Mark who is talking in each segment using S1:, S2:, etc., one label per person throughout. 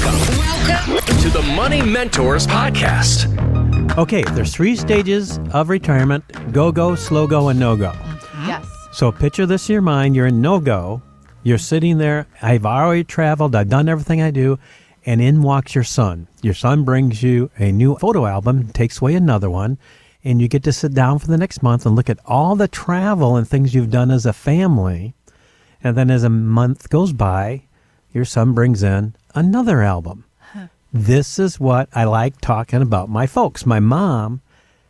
S1: Welcome to the Money Mentors Podcast.
S2: Okay, there's 3 stages of retirement: go, slow go, and no-go.
S3: Yes.
S2: So picture this in your mind. You're in no-go. You're sitting there. I've already traveled. I've done everything I do. And in walks your son. Your son brings you a new photo album, takes away another one, and you get to sit down for the next month and look at all the travel and things you've done as a family. And then as a month goes by, your son brings in another album. This is what I like talking about my folks. My mom,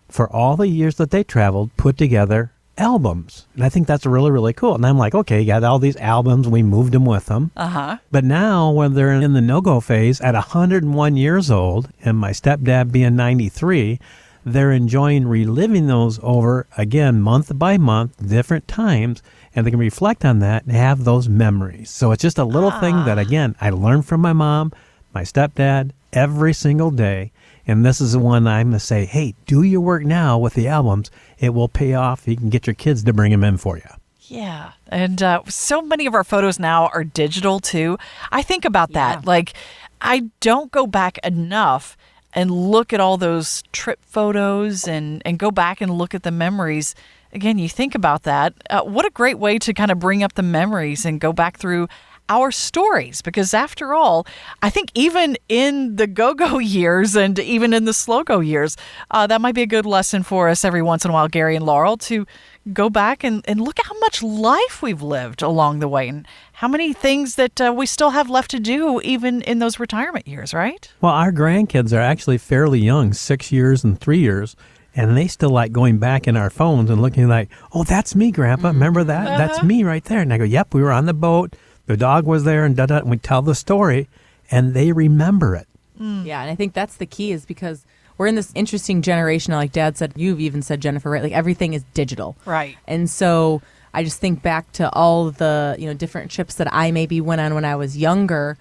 S2: for all the years that they traveled, put together albums. And I think that's really, really cool. And I'm like, okay, you got all these albums. We moved them with them. But now when they're in the no-go phase at 101 years old, and my stepdad being 93, they're enjoying reliving those over, again, month by month, different times. And they can reflect on that and have those memories. So it's just a little thing that, again, I learned from my mom, my stepdad, every single day. And this is the one I'm going to say, hey, do your work now with the albums. It will pay off. You can get your kids to bring them in for you.
S3: Yeah. And so many of our photos now are digital, too. I think about that. Like, I don't go back enough and look at all those trip photos and go back and look at the memories. Again, you think about that. What a great way to kind of bring up the memories and go back through our stories, because after all, I think even in the go-go years and even in the slow-go years, that might be a good lesson for us every once in a while, Gary and Laurel, to go back and look at how much life we've lived along the way and how many things that we still have left to do even in those retirement years, right?
S2: Well, our grandkids are actually fairly young, 6 years and 3 years. And they still like going back in our phones and looking like, oh, that's me, Grandpa. Remember that? That's me right there. And I go, yep, we were on the boat. The dog was there and da-da. And we tell the story and they remember it.
S4: Yeah, and I think that's the key, is because we're in this interesting generation. Like Dad said, you've even said, Jennifer, right? Like everything is digital.
S3: Right.
S4: And so I just think back to all the, different trips that I maybe went on when I was younger.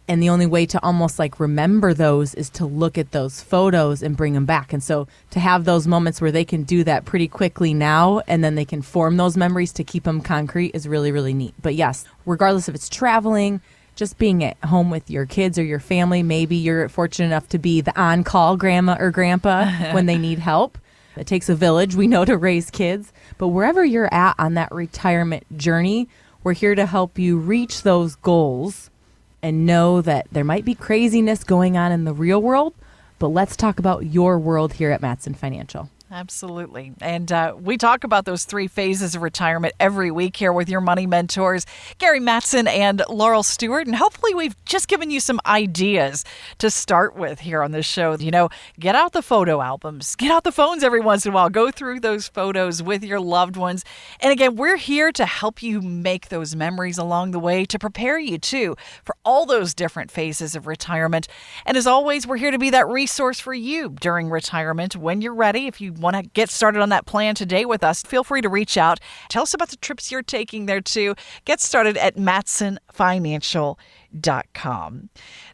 S4: And the only way to almost like remember those is to look at those photos and bring them back. And so to have those moments where they can do that pretty quickly now, and then they can form those memories to keep them concrete, is really, really neat. But yes, regardless if it's traveling, just being at home with your kids or your family, maybe you're fortunate enough to be the on-call grandma or grandpa when they need help. It takes a village, we know, to raise kids. But wherever you're at on that retirement journey, we're here to help you reach those goals and know that there might be craziness going on in the real world, but let's talk about your world here at Mattson Financial.
S3: Absolutely. And we talk about those 3 phases of retirement every week here with your money mentors, Gary Mattson and Laurel Stewart. And hopefully we've just given you some ideas to start with here on this show. Get out the photo albums, get out the phones every once in a while, go through those photos with your loved ones. And again, we're here to help you make those memories along the way, to prepare you too for all those different phases of retirement. And as always, we're here to be that resource for you during retirement when you're ready. If you want to get started on that plan today with us, feel free to reach out. Tell us about the trips you're taking there too. Get started at MattsonFinancial.com.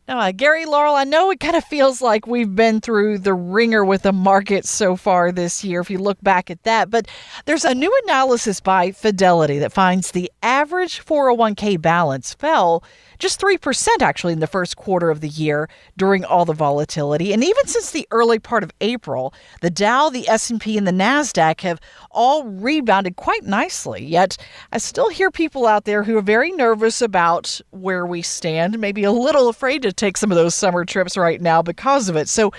S3: Now, Gary, Laurel, I know it kind of feels like we've been through the ringer with the market so far this year, if you look back at that. But there's a new analysis by Fidelity that finds the average 401k balance fell just 3% actually in the first quarter of the year during all the volatility. And even since the early part of April, the Dow, the S&P, and the NASDAQ have all rebounded quite nicely. Yet I still hear people out there who are very nervous about where we stand, maybe a little afraid to take some of those summer trips right now because of it. So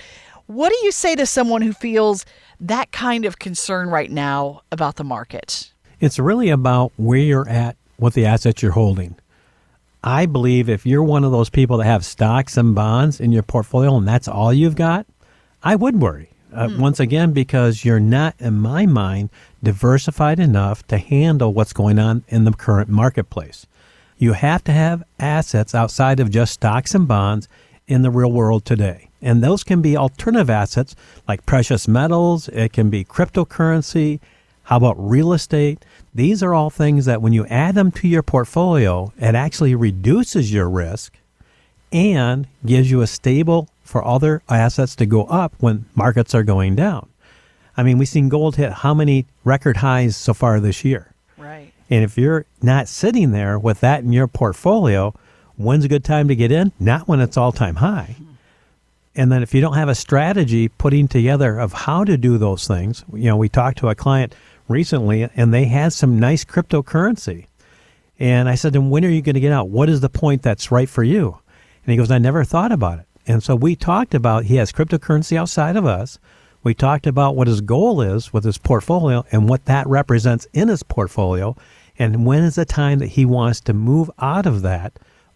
S3: what do you say to someone who feels that kind of concern right now about the market?
S2: It's really about where you're at with the assets you're holding. I believe if you're one of those people that have stocks and bonds in your portfolio and that's all you've got, I would worry. Once again, because you're not, in my mind, diversified enough to handle what's going on in the current marketplace. You have to have assets outside of just stocks and bonds in the real world today. And those can be alternative assets like precious metals. It can be cryptocurrency. How about real estate? These are all things that when you add them to your portfolio, it actually reduces your risk and gives you a stable for other assets to go up when markets are going down. I mean, we've seen gold hit how many record highs so far this year?
S3: Right.
S2: And if you're not sitting there with that in your portfolio, When's a good time to get in? Not when it's all-time high. And then if you don't have a strategy putting together of how to do those things, we talked to a client recently, and they had some nice cryptocurrency. And I said to him, when are you going to get out? What is the point that's right for you? And he goes, I never thought about it. And so we talked about, he has cryptocurrency outside of us. We talked about what his goal is with his portfolio and what that represents in his portfolio. And when is the time that he wants to move out of that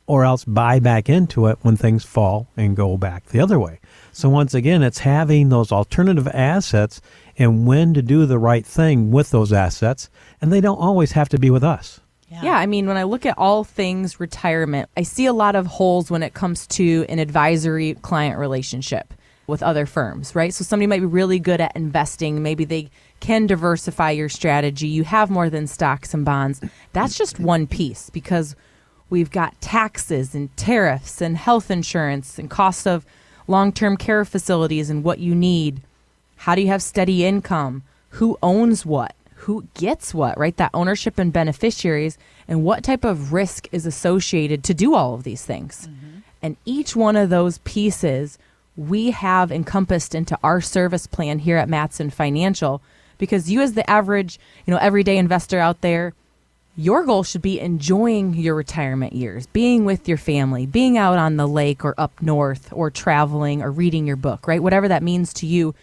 S2: or else buy back into it when things fall and go back the other way. So once again, it's having those alternative assets and when to do the right thing with those assets. And they don't always have to be with us.
S4: Yeah, I mean, when I look at all things retirement, I see a lot of holes when it comes to an advisory client relationship with other firms, right? So somebody might be really good at investing. Maybe they can diversify your strategy. You have more than stocks and bonds. That's just one piece because we've got taxes and tariffs and health insurance and cost of long-term care facilities and what you need. How do you have steady income? Who owns what? Who gets what, right? That ownership and beneficiaries, and what type of risk is associated to do all of these things. Mm-hmm. And each one of those pieces we have encompassed into our service plan here at Matson Financial, because you as the average, everyday investor out there, your goal should be enjoying your retirement years, being with your family, being out on the lake or up north or traveling or reading your book, right? Whatever that means to you.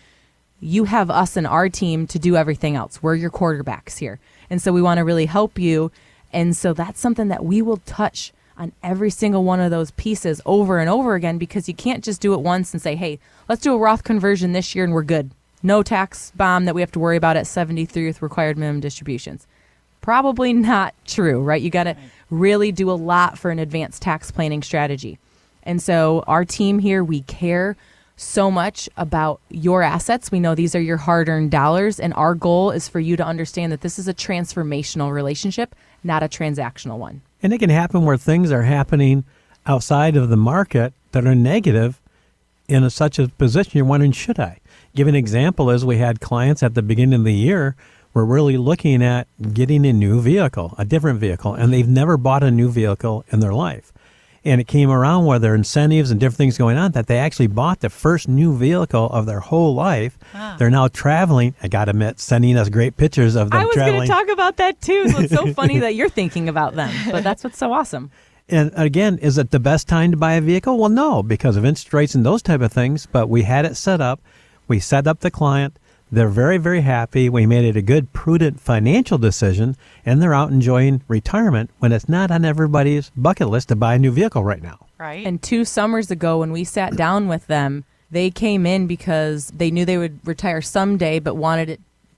S4: You have us and our team to do everything else. We're your quarterbacks here. And so we want to really help you. And so that's something that we will touch on every single one of those pieces over and over again, because you can't just do it once and say, hey, let's do a Roth conversion this year and we're good. No tax bomb that we have to worry about at 73 with required minimum distributions. Probably not true, right? You got to really do a lot for an advanced tax planning strategy. And so our team here, we care so much about your assets. We know these are your hard-earned dollars, and our goal is for you to understand that this is a transformational relationship, not a transactional one.
S2: And it can happen where things are happening outside of the market that are negative in such a position you're wondering, should I? Give an example is we had clients at the beginning of the year were really looking at getting a new vehicle, a different vehicle, and they've never bought a new vehicle in their life. And it came around where there are incentives and different things going on that they actually bought the first new vehicle of their whole life. Wow. They're now traveling. I got to admit, sending us great pictures of them traveling.
S4: I was going to talk about that too. So it's so funny that you're thinking about them, but that's what's so awesome.
S2: And again, is it the best time to buy a vehicle? Well, no, because of interest rates and those type of things. But we had it set up. We set up the client. They're very, very happy. We made it a good, prudent financial decision, and they're out enjoying retirement when it's not on everybody's bucket list to buy a new vehicle right now.
S3: Right.
S4: And 2 summers ago when we sat down with them, they came in because they knew they would retire someday, but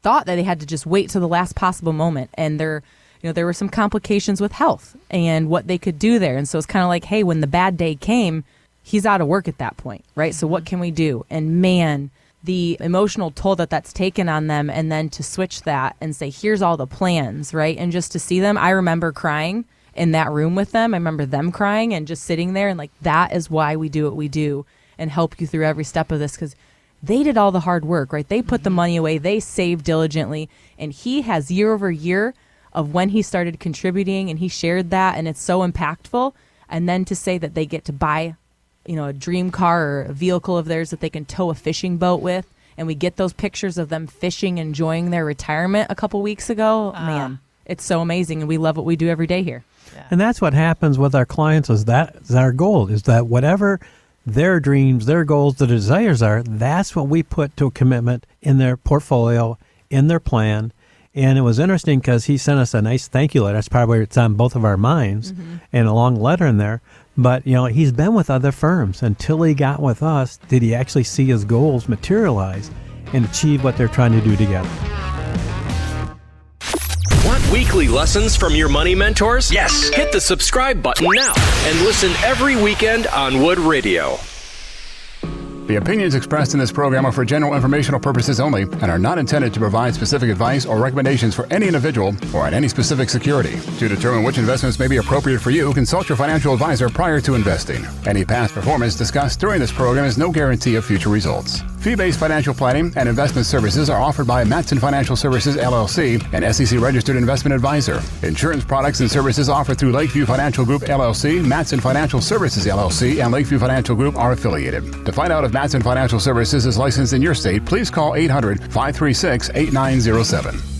S4: thought that they had to just wait till the last possible moment. And there were some complications with health and what they could do there. And so it's kind of like, hey, when the bad day came, he's out of work at that point, right? Mm-hmm. So what can we do? And man, the emotional toll that's taken on them, and then to switch that and say, here's all the plans, right? And just to see them, I remember crying in that room with them. I remember them crying and just sitting there and that is why we do what we do and help you through every step of this, because they did all the hard work, right? They put the money away, they saved diligently, and he has year over year of when he started contributing, and he shared that, and it's so impactful. And then to say that they get to buy a dream car or a vehicle of theirs that they can tow a fishing boat with. And we get those pictures of them fishing, enjoying their retirement a couple weeks ago. Man, it's so amazing. And we love what we do every day here.
S2: Yeah. And that's what happens with our clients is that's our goal, is that whatever their dreams, their goals, their desires are, that's what we put to a commitment in their portfolio, in their plan. And it was interesting because he sent us a nice thank you letter. That's probably it's on both of our minds, and a long letter in there. But, he's been with other firms. Until he got with us, did he actually see his goals materialize and achieve what they're trying to do together.
S1: Want weekly lessons from your money mentors? Yes. Hit the subscribe button now and listen every weekend on Wood Radio.
S5: The opinions expressed in this program are for general informational purposes only and are not intended to provide specific advice or recommendations for any individual or on any specific security. To determine which investments may be appropriate for you, consult your financial advisor prior to investing. Any past performance discussed during this program is no guarantee of future results. Fee-based financial planning and investment services are offered by Matson Financial Services, LLC, an SEC-registered investment advisor. Insurance products and services offered through Lakeview Financial Group, LLC, Matson Financial Services, LLC, and Lakeview Financial Group are affiliated. To find out if Matson Financial Services is licensed in your state, please call 800-536-8907.